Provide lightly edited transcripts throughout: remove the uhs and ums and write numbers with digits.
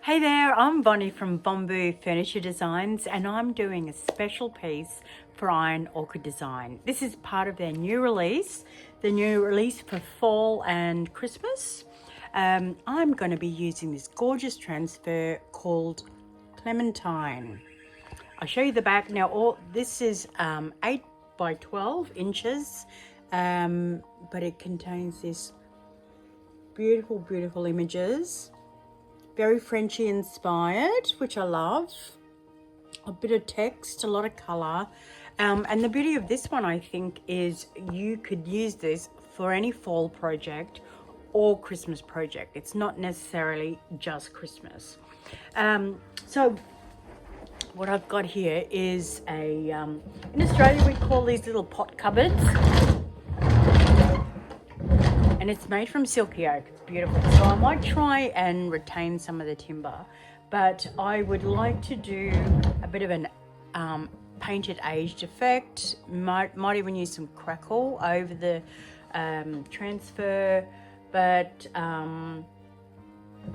Hey there, I'm Bonnie from Bamboo Furniture Designs and I'm doing a special piece for Orchid Design. This is part of their new release, for fall and Christmas. I'm going to be using this gorgeous transfer called Clementine. I'll show you the back. Now, this is 8 by 12 inches, but it contains this beautiful, beautiful images. Very Frenchy inspired, which I love. A bit of text, a lot of colour. And the beauty of this one, I think, is you could use this for any fall project or Christmas project. It's not necessarily just Christmas. So what I've got here is in Australia we call these little pot cupboards. And it's made from silky oak. It's beautiful. So I might try and retain some of the timber, but I would like to do a bit of an painted aged effect. Might even use some crackle over the transfer, but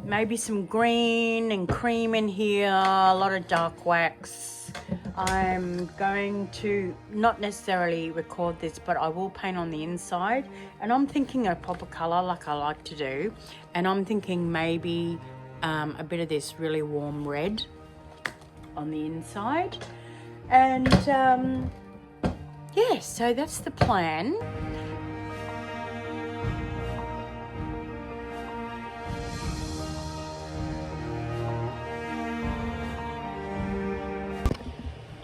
maybe some green and cream in here, a lot of dark wax. I'm going to not necessarily record this, but I will paint on the inside, and I'm thinking a proper color like I like to do, and I'm thinking maybe a bit of this really warm red on the inside. And yeah, so that's the plan.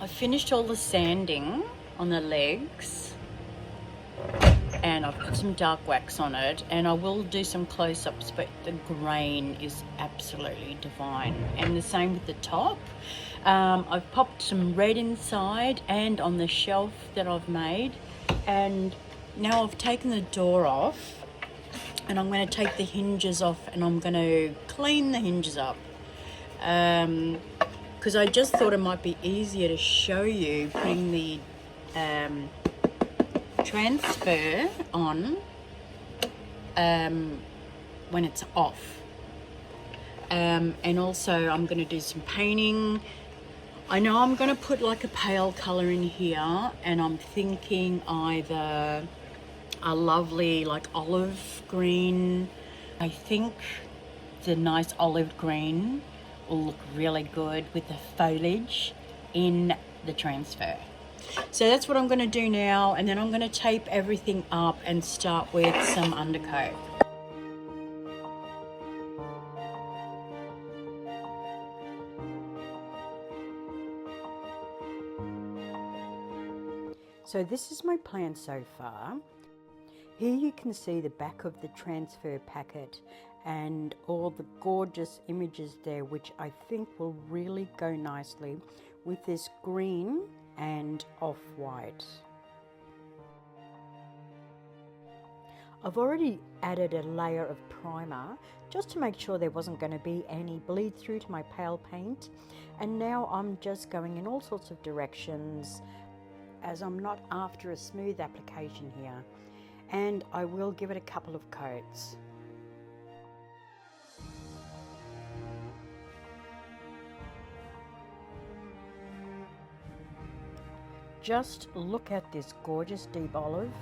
Finished all the sanding on the legs and I've put some dark wax on it, and I will do some close-ups, but the grain is absolutely divine. And the same with the top. I've popped some red inside and on the shelf that I've made, and now I've taken the door off and I'm going to take the hinges off and I'm going to clean the hinges up. Because I just thought it might be easier to show you putting the transfer on when it's off. And also I'm going to do some painting. I know I'm going to put like a pale colour in here, and I'm thinking either a lovely like olive green. I think the nice olive green will look really good with the foliage in the transfer. So that's what I'm going to do now, and then I'm going to tape everything up and start with some undercoat. So this is my plan so far. Here you can see the back of the transfer packet and all the gorgeous images there, which I think will really go nicely with this green and off-white. I've already added a layer of primer just to make sure there wasn't going to be any bleed through to my pale paint, and now I'm just going in all sorts of directions as I'm not after a smooth application here, and I will give it a couple of coats. Just look at this gorgeous deep olive.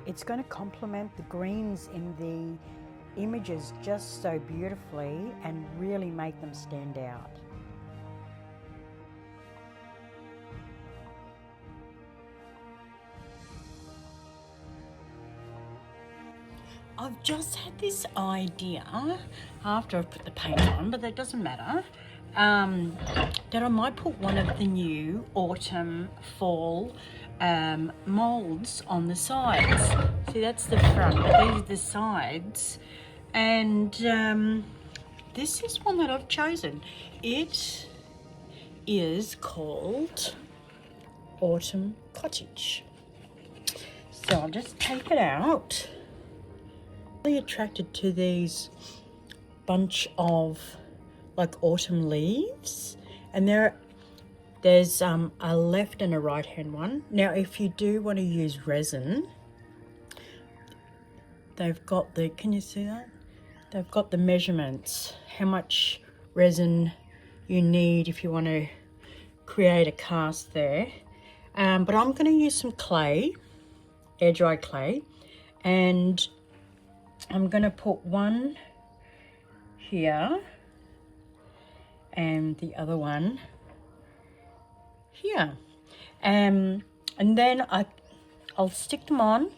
It's going to complement the greens in the images just so beautifully and really make them stand out. I've just had this idea after I've put the paint on, but that doesn't matter, that I might put one of the new autumn fall moulds on the sides. See, that's the front, but these are the sides. And this is one that I've chosen. It is called Autumn Cottage. So I'll just take it out. Really attracted to these bunch of like autumn leaves, and there's a left and a right hand one. Now if you do want to use resin, they've got the, can you see that? They've got the measurements, how much resin you need if you want to create a cast there. But I'm going to use some clay, air dry clay, and I'm going to put one here and the other one here. And then I'll stick them on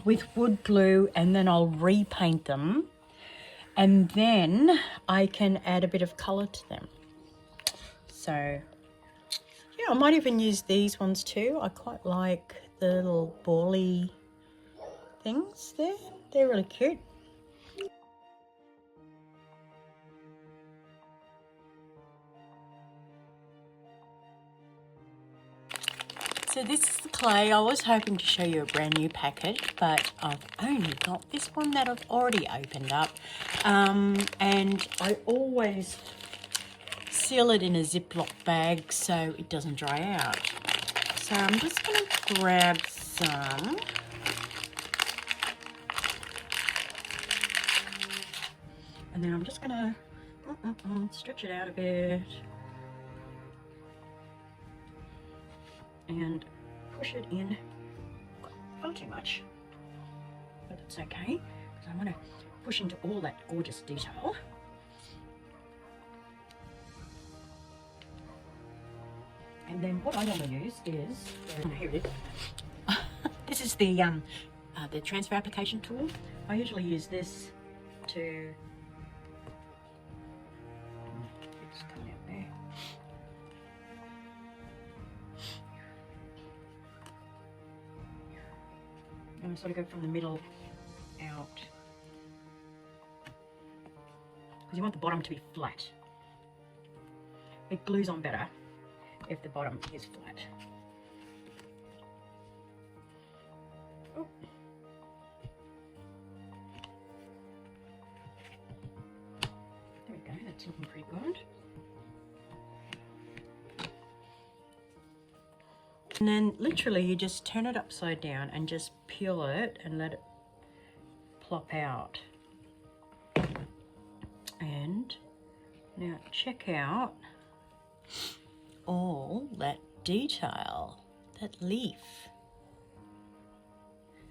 with wood glue, and then I'll repaint them, and then I can add a bit of colour to them. So yeah, I might even use these ones too. I quite like the little bally things there. They're really cute. So this is the clay. I was hoping to show you a brand new packet, but I've only got this one that I've already opened up. And I always seal it in a Ziploc bag so it doesn't dry out. So I'm just going to grab some. And then I'm just going to stretch it out a bit. And push it in. Not too much, but it's okay because I want to push into all that gorgeous detail. And then what I want to use is, here it is. This is the transfer application tool. I usually use this to. It's coming out there. And I sort of go from the middle out, because you want the bottom to be flat. It glues on better if the bottom is flat. Oh. There we go, that's looking pretty good. And then literally you just turn it upside down and just peel it and let it plop out. And now check out all that detail, that leaf.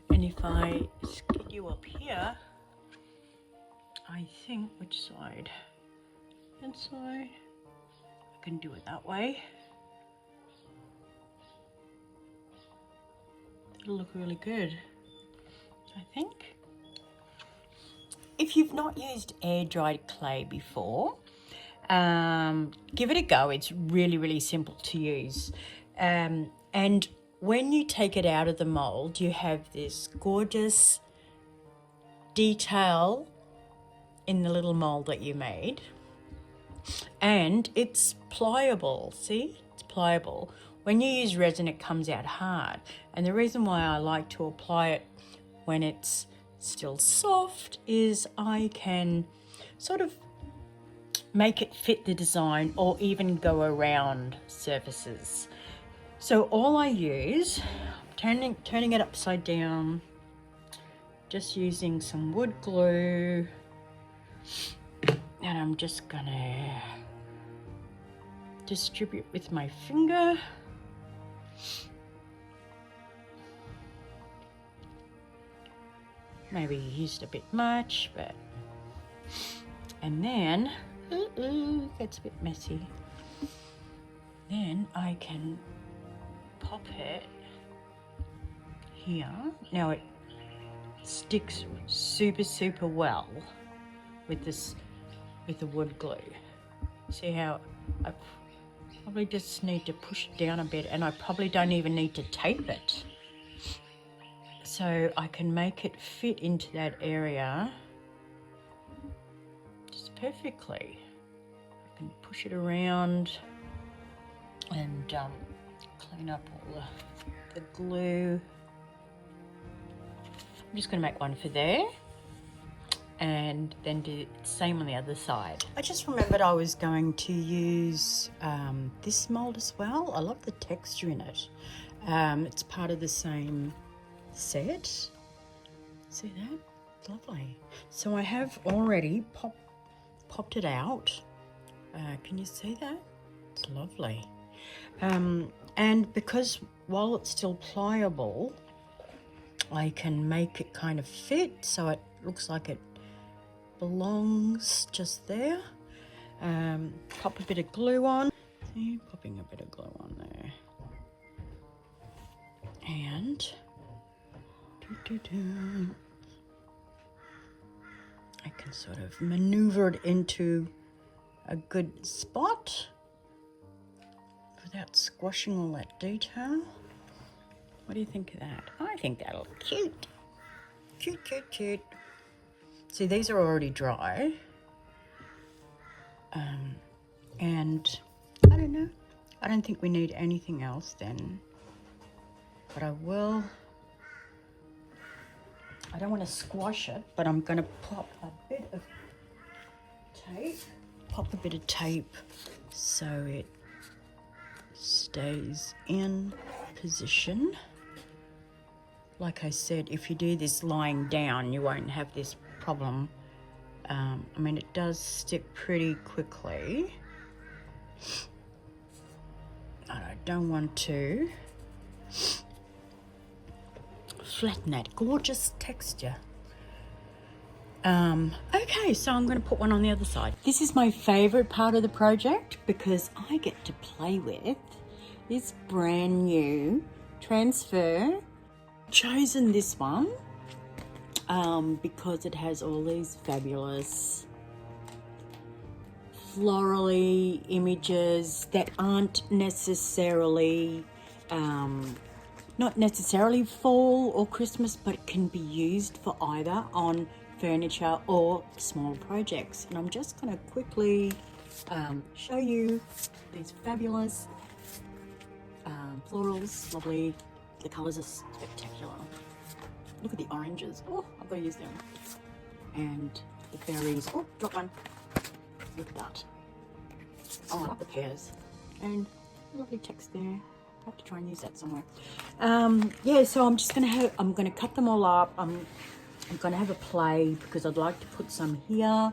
And if I skid you up here, I think, which side? That side. I can do it that way. It'll look really good, I think. If you've not used air dried clay before, give it a go. It's really, really simple to use. And when you take it out of the mold, you have this gorgeous detail in the little mold that you made. And it's pliable, see? It's pliable. When you use resin, it comes out hard. And the reason why I like to apply it when it's still soft is I can sort of make it fit the design or even go around surfaces. So all I use, turning it upside down, just using some wood glue, and I'm just gonna distribute with my finger. Maybe used a bit much, but, and then, that's a bit messy. Then I can pop it here. Now it sticks super, super well with this, with the wood glue. See how I probably just need to push it down a bit, and I probably don't even need to tape it. So I can make it fit into that area just perfectly. I can push it around and clean up all the glue. I'm just going to make one for there and then do the same on the other side. I just remembered I was going to use this mold as well. I love the texture in it. It's part of the same set. See that? It's lovely. So I have already popped it out Can you see that? It's lovely. And because while it's still pliable, I can make it kind of fit so it looks like it belongs just there. Pop a bit of glue on. See, popping a bit of glue on there. And I can sort of maneuver it into a good spot without squashing all that detail. What do you think of that? I think that'll look cute. Cute, cute, cute. See, these are already dry. And I don't know. I don't think we need anything else then. But I don't want to squash it, but I'm going to pop a bit of tape. Pop a bit of tape so it stays in position. Like I said, if you do this lying down, you won't have this problem. I mean, it does stick pretty quickly. And I don't want to flatten that gorgeous texture. Okay, so I'm going to put one on the other side. This is my favorite part of the project because I get to play with this brand new transfer. Chosen this one because it has all these fabulous florally images that aren't necessarily not necessarily fall or Christmas, but it can be used for either on furniture or small projects. And I'm just going to quickly show you these fabulous florals. Lovely. The colours are spectacular. Look at the oranges. Oh, I've got to use them. And the berries. Oh, drop one. Look at that. Oh, I love the pears. And lovely text there. I have to try and use that somewhere. Yeah, so I'm just going to have, I'm going to cut them all up. I'm going to have a play because I'd like to put some here.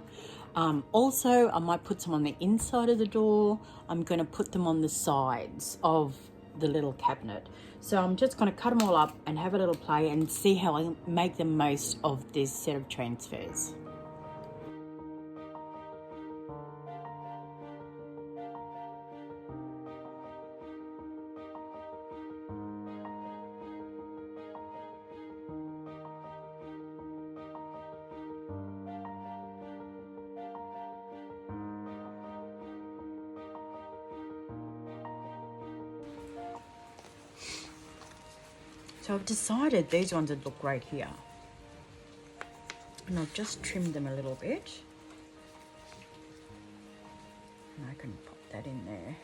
Also, I might put some on the inside of the door. I'm going to put them on the sides of the little cabinet. So I'm just going to cut them all up and have a little play and see how I make the most of this set of transfers. So I've decided these ones would look great here. And I've just trimmed them a little bit. And I can pop that in there.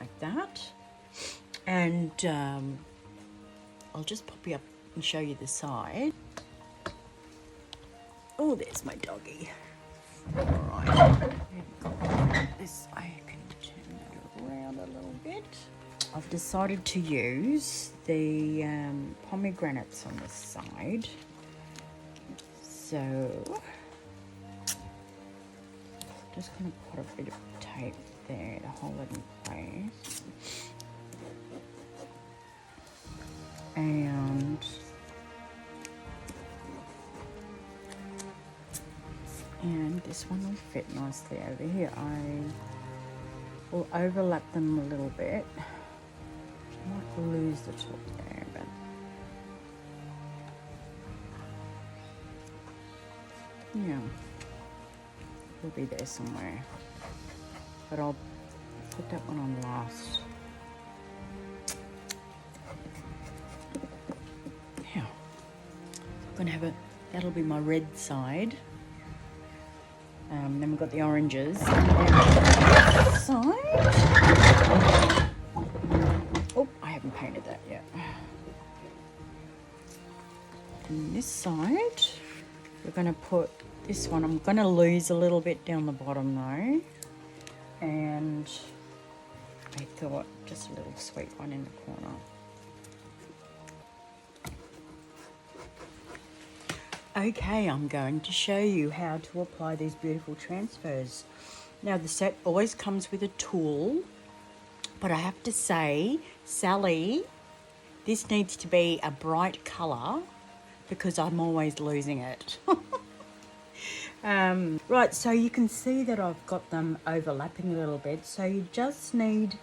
Like that. And I'll just pop you up and show you the side. Oh, there's my doggy. Alright. This, I can turn that around a little bit. I've decided to use the pomegranates on this side. So, just going to put a bit of tape there to hold it in place. And this one will fit nicely over here. I will overlap them a little bit. I might lose the top there, but yeah, it'll be there somewhere. But I'll put that one on last. Yeah, I'm gonna have that'll be my red side. Then we've got the oranges. Side. Oh, I haven't painted that yet. And this side, we're going to put this one. I'm going to lose a little bit down the bottom though. And I thought just a little sweet one in the corner. Okay, I'm going to show you how to apply these beautiful transfers. Now the set always comes with a tool, but I have to say, Sally, this needs to be a bright colour because I'm always losing it. Right, so you can see that I've got them overlapping a little bit. So you just need,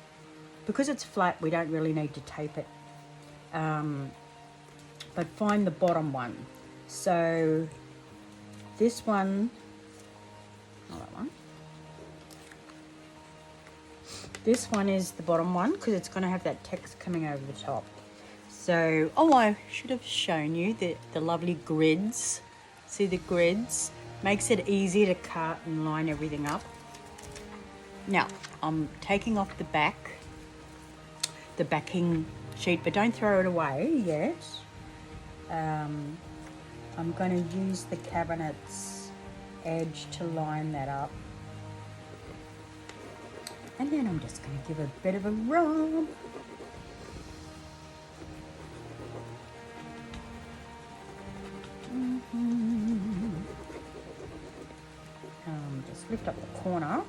because it's flat, we don't really need to tape it. But find the bottom one. So this one, not that one. This one is the bottom one because it's going to have that text coming over the top. So, oh, I should have shown you the lovely grids. See the grids? Makes it easy to cut and line everything up. Now, I'm taking off the backing sheet, but don't throw it away yet. I'm going to use the cabinet's edge to line that up. And then I'm just going to give a bit of a rub. Just lift up the corner.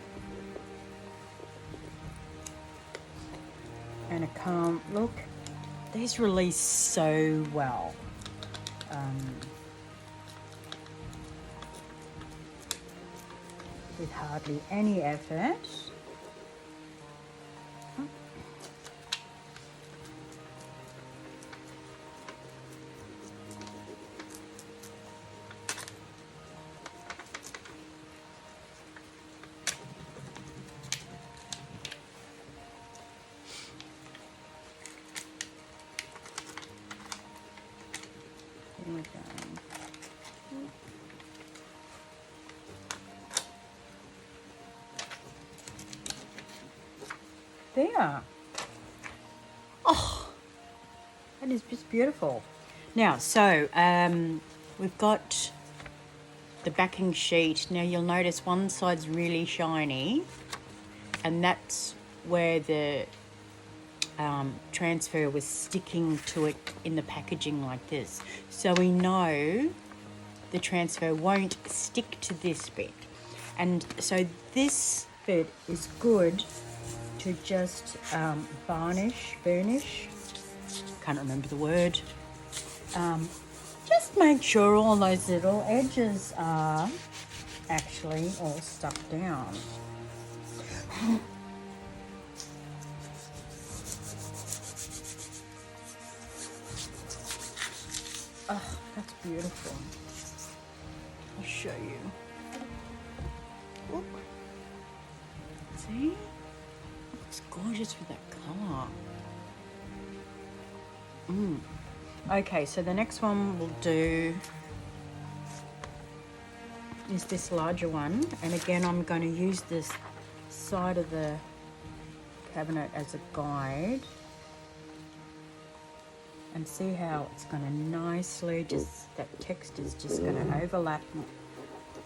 And a calm look. These release so well. With hardly any effort. There we go. There. Oh, that is just beautiful. Now, so we've got the backing sheet. Now you'll notice one side's really shiny, and that's where the transfer was sticking to it in the packaging like this. So we know the transfer won't stick to this bit. And so this bit is good to just burnish, can't remember the word. Just make sure all those little edges are actually all stuck down. Oh, that's beautiful. I'll show you. Look. See? Looks gorgeous with that colour. Okay, so the next one we'll do is this larger one. And again, I'm going to use this side of the cabinet as a guide. And see how it's going to nicely that text is just going to overlap.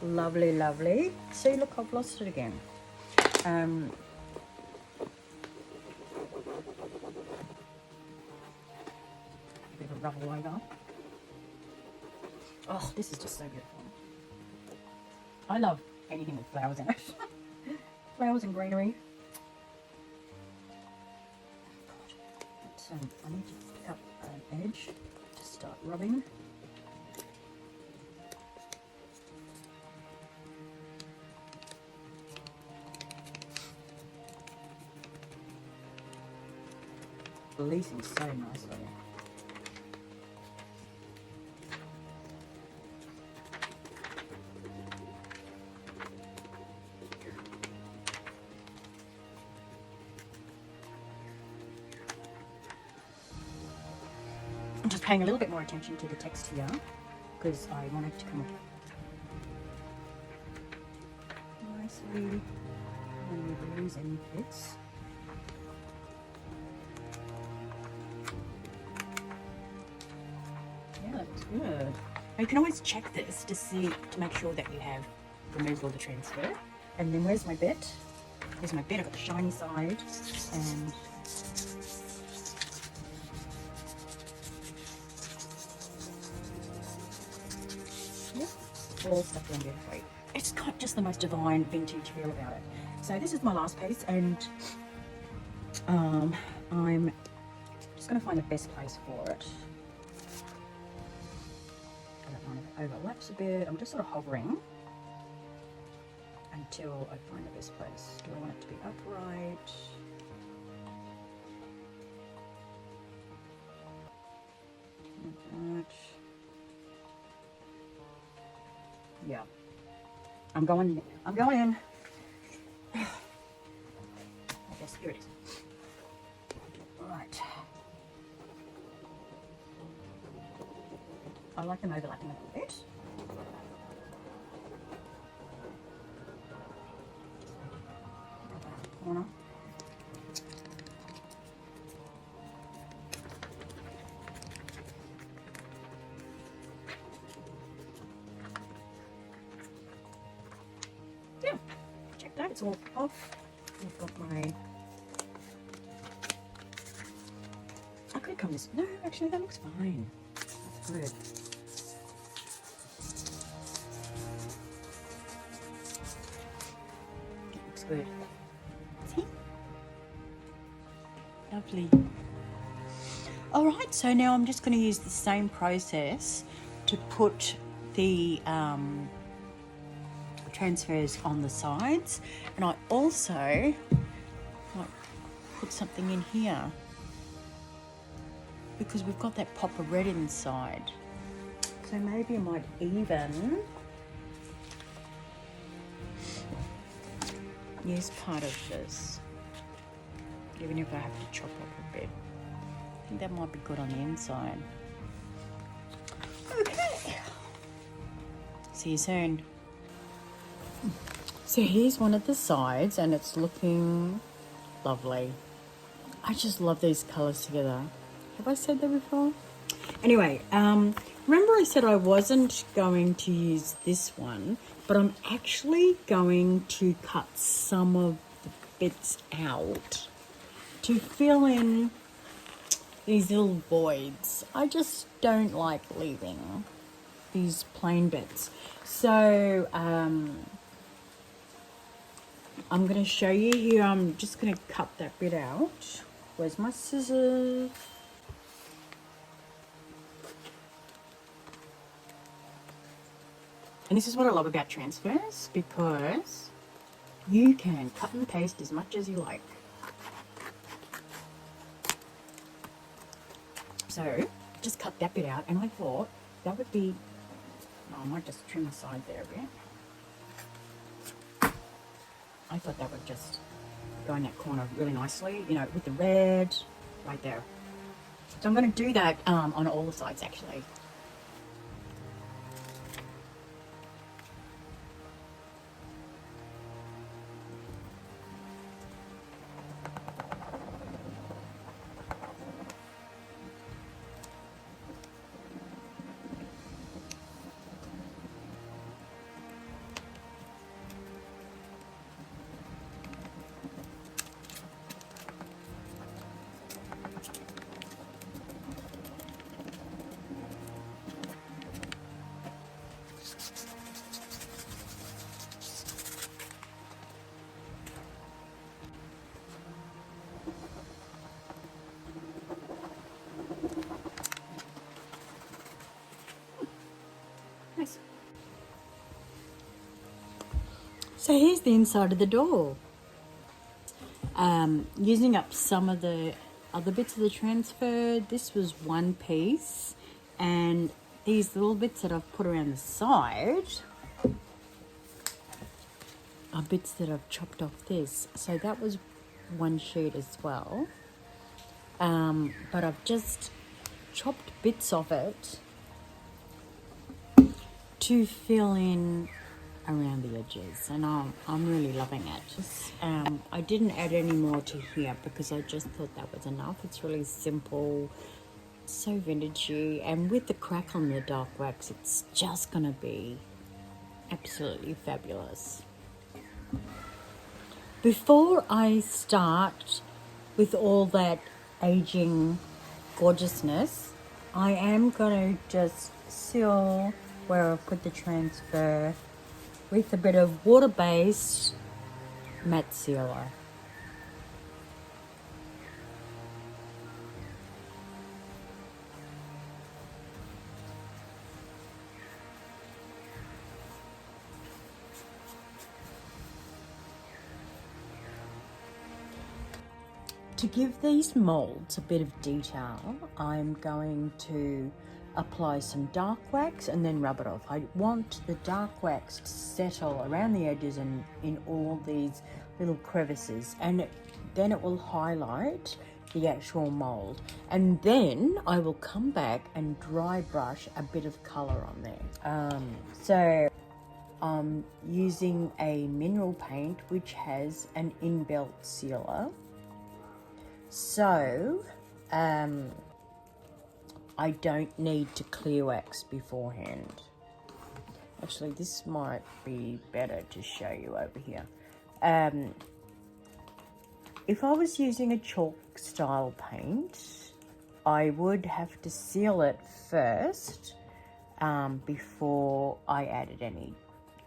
Lovely, lovely. See, look, I've lost it again. Bit of a rubble over. Oh, this is just so beautiful. I love anything with flowers in it. Flowers and greenery. So I need to pick up an edge to start rubbing. Releasing so nicely. I'm just paying a little bit more attention to the text here because I want it to come nicely and we lose any bits. Yeah, that looks good. You can always check this to make sure that you have removed all the transfer. And then where's my bit? Here's my bit. I've got the shiny side and all stuck in beautifully. It's got just the most divine vintage feel about it. So this is my last piece, and I'm just going to find the best place for it. I don't mind if it overlaps a bit. I'm just sort of hovering until I find the best place. Do I want it to be upright? Like that. Yeah. I'm going in. Yes, here it is. Right. I like them overlapping a little bit. Corner. Yeah, check that, it's all off. I've got my... I could come this... No, actually that looks fine. That's good. That looks good. See? Lovely. Alright, so now I'm just going to use the same process to put the transfers on the sides, and I also might put something in here because we've got that pop of red inside, so maybe I might even use part of this, even if I have to chop up a bit. I think that might be good on the inside. Okay, see you soon. So here's one of the sides, and it's looking lovely. I just love these colours together. Have I said that before? Anyway, remember I said I wasn't going to use this one, but I'm actually going to cut some of the bits out to fill in these little voids. I just don't like leaving these plain bits. So, I'm going to show you here. I'm just going to cut that bit out. Where's my scissors? And this is what I love about transfers, because you can cut and paste as much as you like. So, just cut that bit out, and I thought that would be... I might just trim the side there a bit. I thought that would just go in that corner really nicely, you know, with the red right there. So I'm going to do that on all the sides, actually. Nice. So here's the inside of the door. Using up some of the other bits of the transfer, this was one piece, and these little bits that I've put around the side are bits that I've chopped off this. So that was one sheet as well, but I've just chopped bits of it to fill in around the edges, and I'm really loving it. I didn't add any more to here because I just thought that was enough. It's really simple, so vintagey, and with the crack on the dark wax, it's just gonna be absolutely fabulous. Before I start with all that aging gorgeousness, I am gonna just seal where I've put the transfer with a bit of water-based matte sealer. To give these molds a bit of detail, I'm going to apply some dark wax and then rub it off. I want the dark wax to settle around the edges and in all these little crevices, and then it will highlight the actual mold. And then I will come back and dry brush a bit of color on there. So I'm using a mineral paint which has an inbuilt sealer. So, I don't need to clear wax beforehand. Actually, this might be better to show you over here. If I was using a chalk style paint, I would have to seal it first before I added any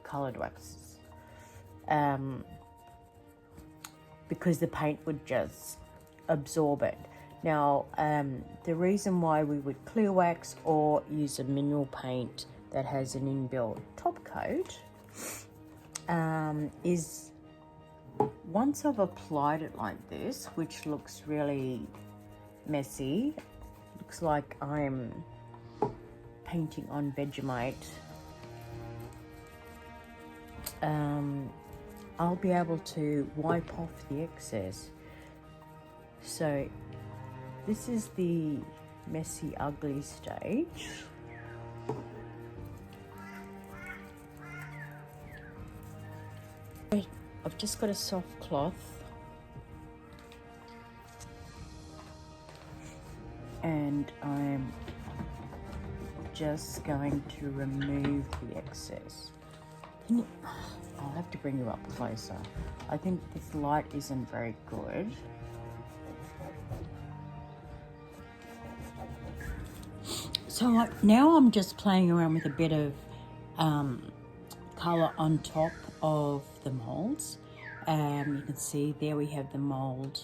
coloured waxes. Because the paint would just absorb it. Now, the reason why we would clear wax or use a mineral paint that has an inbuilt top coat is once I've applied it like this, which looks really messy, looks like I'm painting on Vegemite, I'll be able to wipe off the excess. So this is the messy, ugly stage. I've just got a soft cloth and I'm just going to remove the excess. I'll have to bring you up closer. I think this light isn't very good. So now I'm just playing around with a bit of colour on top of the moulds. You can see there we have the mould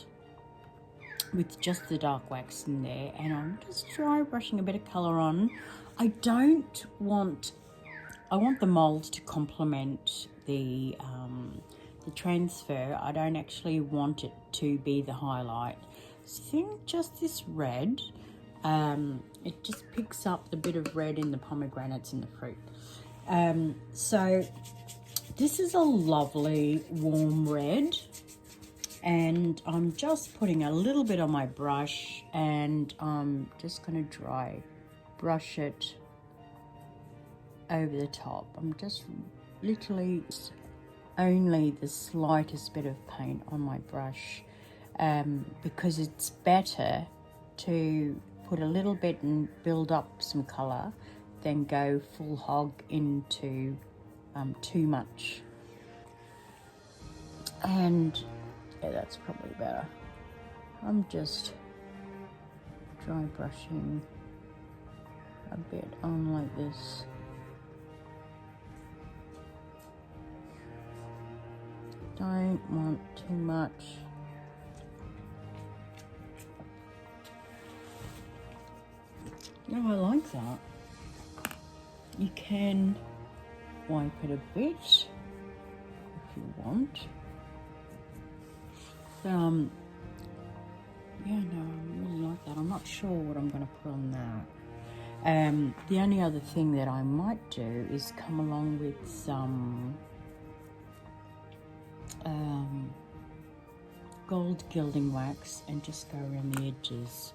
with just the dark wax in there, and I'm just dry brushing a bit of colour on. I want the mould to complement the transfer. I don't actually want it to be the highlight. So I think just this red, it just picks up the bit of red in the pomegranates and the fruit. So this is a lovely warm red, and I'm just putting a little bit on my brush, and I'm just going to dry brush it over the top. I'm just literally only the slightest bit of paint on my brush, because it's better to put a little bit and build up some colour than go full hog into too much. And yeah, that's probably better. I'm just dry brushing a bit on like this. Don't want too much. No, I like that. You can wipe it a bit if you want. Yeah, no, I really like that. I'm not sure what I'm going to put on that. The only other thing that I might do is come along with some gold gilding wax and just go around the edges.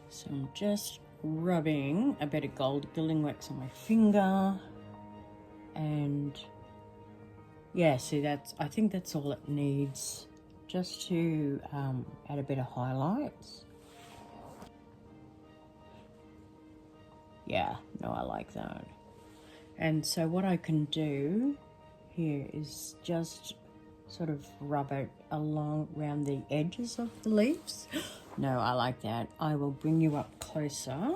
So I'm just rubbing a bit of gold gilding wax on my finger, and yeah, see, I think that's all it needs, just to add a bit of highlights. Yeah, no, I like that. And so what I can do here is just sort of rub it along around the edges of the leaves. No, I like that. I will bring you up closer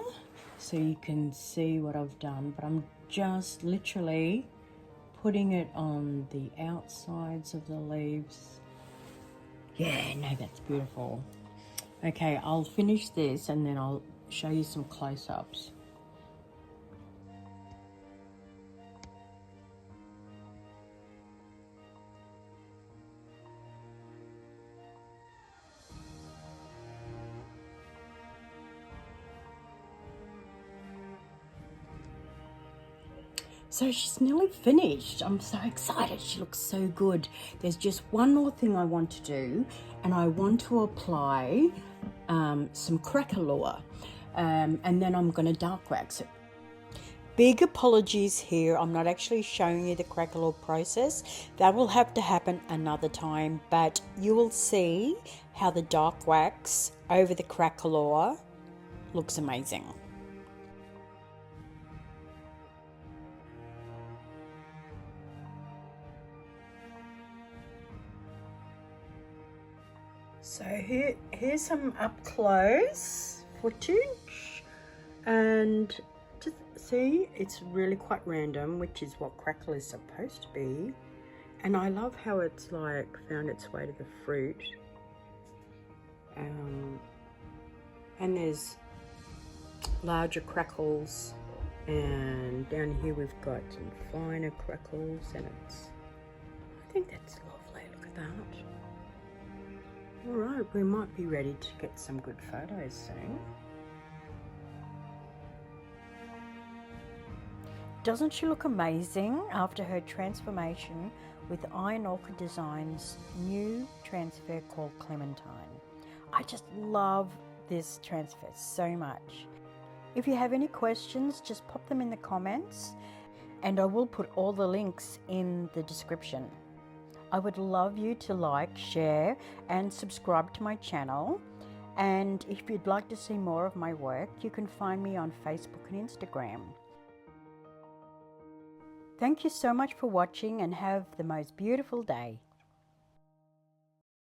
so you can see what I've done, but I'm just literally putting it on the outsides of the leaves. Yeah, no, that's beautiful. Okay, I'll finish this and then I'll show you some close-ups. So she's nearly finished. I'm so excited. She looks so good. There's just one more thing I want to do, and I want to apply some cracker and then I'm going to dark wax it. Big apologies here. I'm not actually showing you the cracker process. That will have to happen another time, but you will see how the dark wax over the cracker looks amazing. So here's some up close footage, and just see, it's really quite random, which is what crackle is supposed to be. And I love how it's like found its way to the fruit. And there's larger crackles, and down here we've got some finer crackles, and I think that's lovely. Look at that. All right, we might be ready to get some good photos soon. Doesn't she look amazing after her transformation with Orchid Designs' new transfer called Clementine? I just love this transfer so much. If you have any questions, just pop them in the comments, and I will put all the links in the description. I would love you to like, share, and subscribe to my channel. And if you'd like to see more of my work, you can find me on Facebook and Instagram. Thank you so much for watching, and have the most beautiful day.